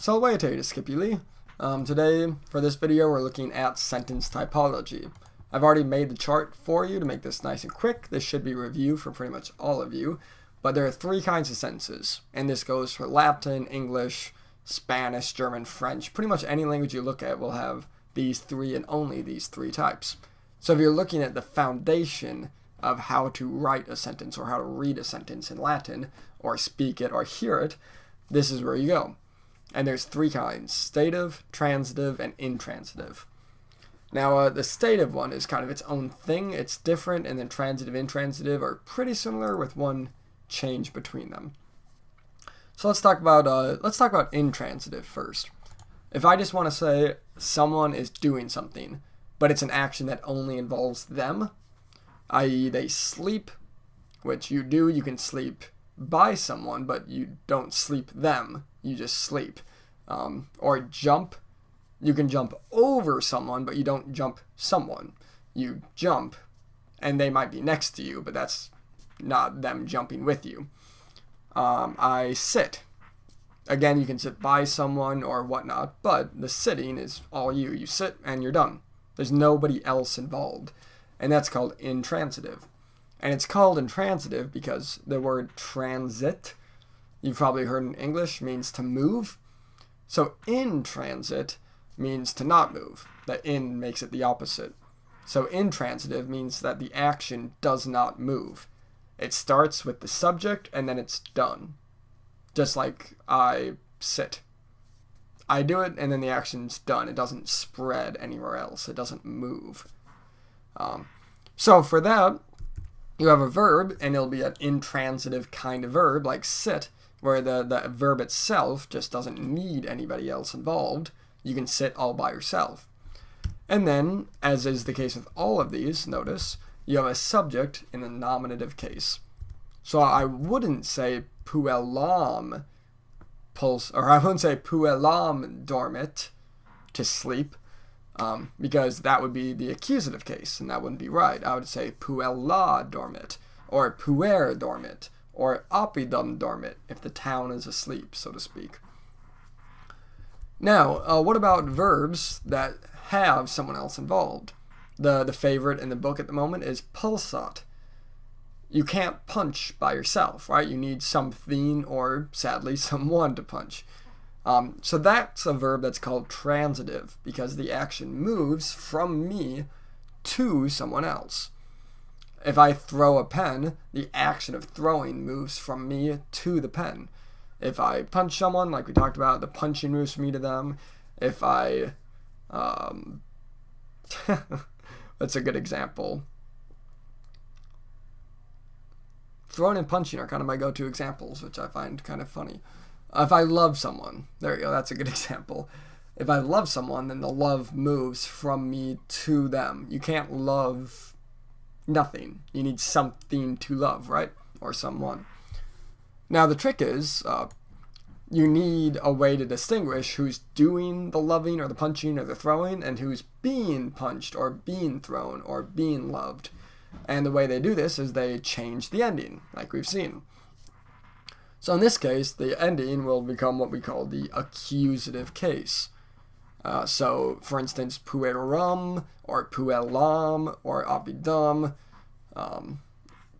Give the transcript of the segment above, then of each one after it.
Salve, Scipuli. Today, for this video, we're looking at sentence typology. I've already made the chart for you to make this nice and quick. This should be a review for pretty much all of you. But there are three kinds of sentences, and this goes for Latin, English, Spanish, German, French. Pretty much any language you look at will have these three and only these three types. So if you're looking at the foundation of how to write a sentence or how to read a sentence in Latin, or speak it or hear it, this is where you go. And there's three kinds: stative, transitive, and intransitive. Now, the stative one is kind of its own thing. It's different, and then transitive, intransitive are pretty similar with one change between them. So let's talk about intransitive first. If I just want to say someone is doing something, but it's an action that only involves them, i.e. they sleep, which you do, you can sleep by someone, but you don't sleep them, you just sleep. Or jump, you can jump over someone, but you don't jump someone. You jump, and they might be next to you, but that's not them jumping with you. I sit. Again, you can sit by someone or whatnot, but the sitting is all you. You sit and you're done. There's nobody else involved. And that's called intransitive. And it's called intransitive because the word transit, you've probably heard in English, means to move. So in transit means to not move. The in makes it the opposite. So intransitive means that the action does not move. It starts with the subject and then it's done. Just like I sit. I do it and then the action's done. It doesn't spread anywhere else. It doesn't move. So for that, you have a verb, and it'll be an intransitive kind of verb, like sit, where the verb itself just doesn't need anybody else involved. You can sit all by yourself. And then, as is the case with all of these, notice, you have a subject in the nominative case. So I wouldn't say puellam dormit, to sleep, because that would be the accusative case, and that wouldn't be right. I would say puella dormit, or puer dormit, or oppidum dormit, if the town is asleep, so to speak. Now, what about verbs that have someone else involved? The favorite in the book at the moment is pulsat. You can't punch by yourself, right? You need something or, sadly, someone to punch. So that's a verb that's called transitive because the action moves from me to someone else. If I throw a pen, the action of throwing moves from me to the pen. If I punch someone, like we talked about, the punching moves from me to them. If I... that's a good example. Throwing and punching are kind of my go-to examples, which I find kind of funny. If I love someone, there you go, that's a good example. If I love someone, then the love moves from me to them. You can't love nothing. You need something to love, right? Or someone. Now the trick is, you need a way to distinguish who's doing the loving or the punching or the throwing and who's being punched or being thrown or being loved. And the way they do this is they change the ending, like we've seen. So in this case, the ending will become what we call the accusative case. So, for instance, puerum, or puellam, or oppidum,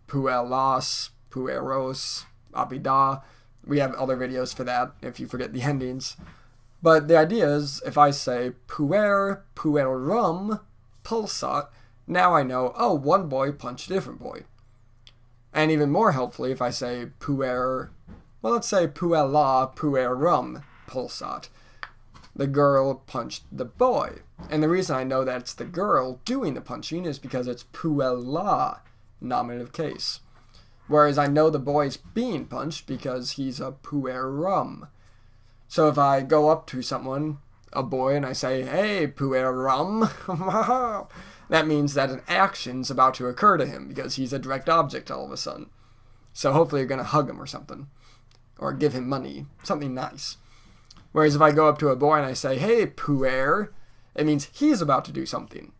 puellas, pueros, oppida. We have other videos for that if you forget the endings. But the idea is, if I say puer, puerum, pulsat, now I know, oh, one boy punched a different boy. And even more helpfully, if I say puer, well, let's say puella, puerum, pulsat. The girl punched the boy. And the reason I know that it's the girl doing the punching is because it's puella, nominative case. Whereas I know the boy's being punched because he's a puerum. So if I go up to someone, a boy, and I say, hey, puerum, that means that an action's about to occur to him because he's a direct object all of a sudden. So hopefully you're going to hug him or something. Or give him money. Something nice. Whereas if I go up to a boy and I say, hey, puer, it means he's about to do something.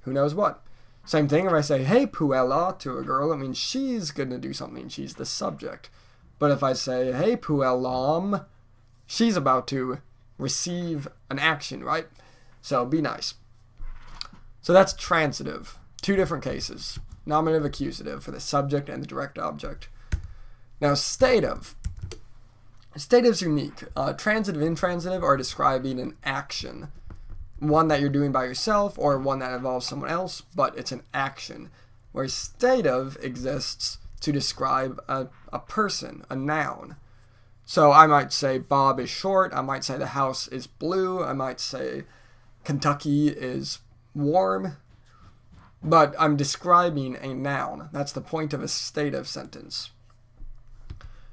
Who knows what? Same thing if I say, hey, puella, to a girl, it means she's going to do something. She's the subject. But if I say, hey, puellam, she's about to receive an action, right? So be nice. So that's transitive. Two different cases. Nominative, accusative for the subject and the direct object. Now stative. Stative's unique. Transitive, intransitive are describing an action. One that you're doing by yourself or one that involves someone else, but it's an action. Whereas stative exists to describe a person, a noun. So I might say Bob is short, I might say the house is blue, I might say Kentucky is warm, but I'm describing a noun. That's the point of a stative sentence.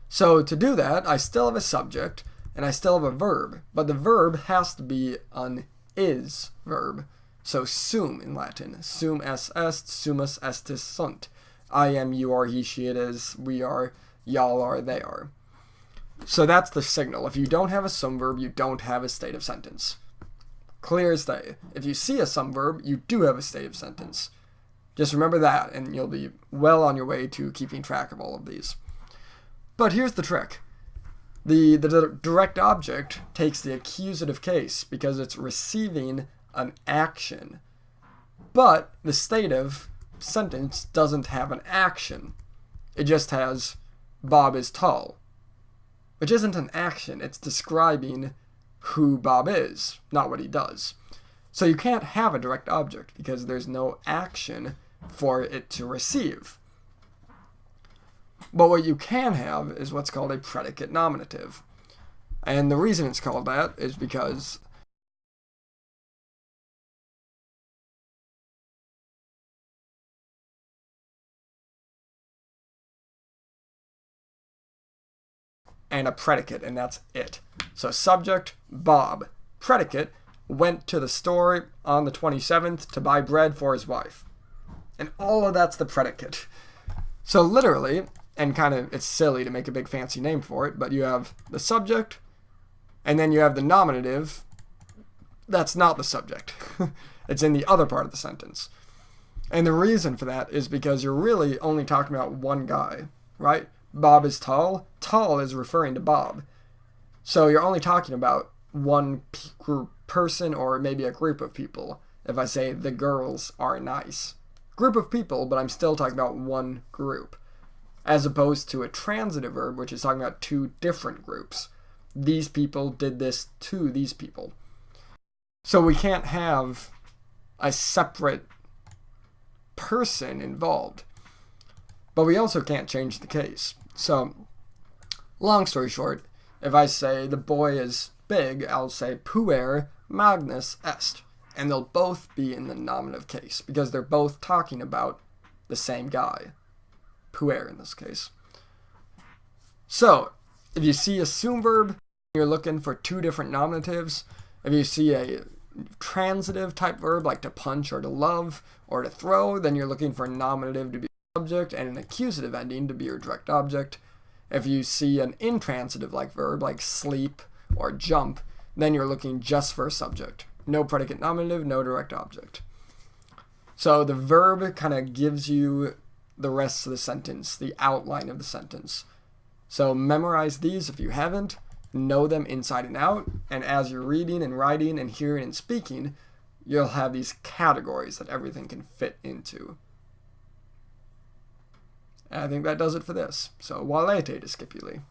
So to do that, I still have a subject and I still have a verb, but the verb has to be an is verb. So sum in Latin. Sum es est, sumus estis sunt. I am, you are, he, she, it is, we are, y'all are, they are. So that's the signal. If you don't have a sum verb, you don't have a stative sentence. Clear as day. If you see a sum verb, you do have a stative sentence. Just remember that, and you'll be well on your way to keeping track of all of these. But here's the trick. The direct object takes the accusative case because it's receiving an action. But the stative sentence doesn't have an action. It just has Bob is tall, which isn't an action. It's describing who Bob is, not what he does. So you can't have a direct object because there's no action for it to receive. But what you can have is what's called a predicate nominative. And the reason it's called that is because and a predicate, and that's it. So subject, Bob. Predicate, went to the store on the 27th to buy bread for his wife. And all of that's the predicate. So literally, and kind of it's silly to make a big fancy name for it, but you have the subject, and then you have the nominative. That's not the subject. It's in the other part of the sentence. And the reason for that is because you're really only talking about one guy, right? Bob is tall. Tall is referring to Bob. So you're only talking about one person or maybe a group of people. If I say the girls are nice. Group of people, but I'm still talking about one group. As opposed to a transitive verb, which is talking about two different groups. These people did this to these people. So we can't have a separate person involved. But we also can't change the case. So, long story short, if I say the boy is big, I'll say puer magnus est. And they'll both be in the nominative case because they're both talking about the same guy. Puer in this case. So, if you see a sum verb, you're looking for two different nominatives. If you see a transitive type verb like to punch or to love or to throw, then you're looking for a nominative to be subject and an accusative ending to be your direct object. If you see an intransitive like verb like sleep or jump, then you're looking just for a subject. No predicate nominative, no direct object. So the verb kind of gives you the rest of the sentence, the outline of the sentence. So memorize these if you haven't, know them inside and out, and as you're reading and writing and hearing and speaking, you'll have these categories that everything can fit into. And I think that does it for this. So, valete discipuli.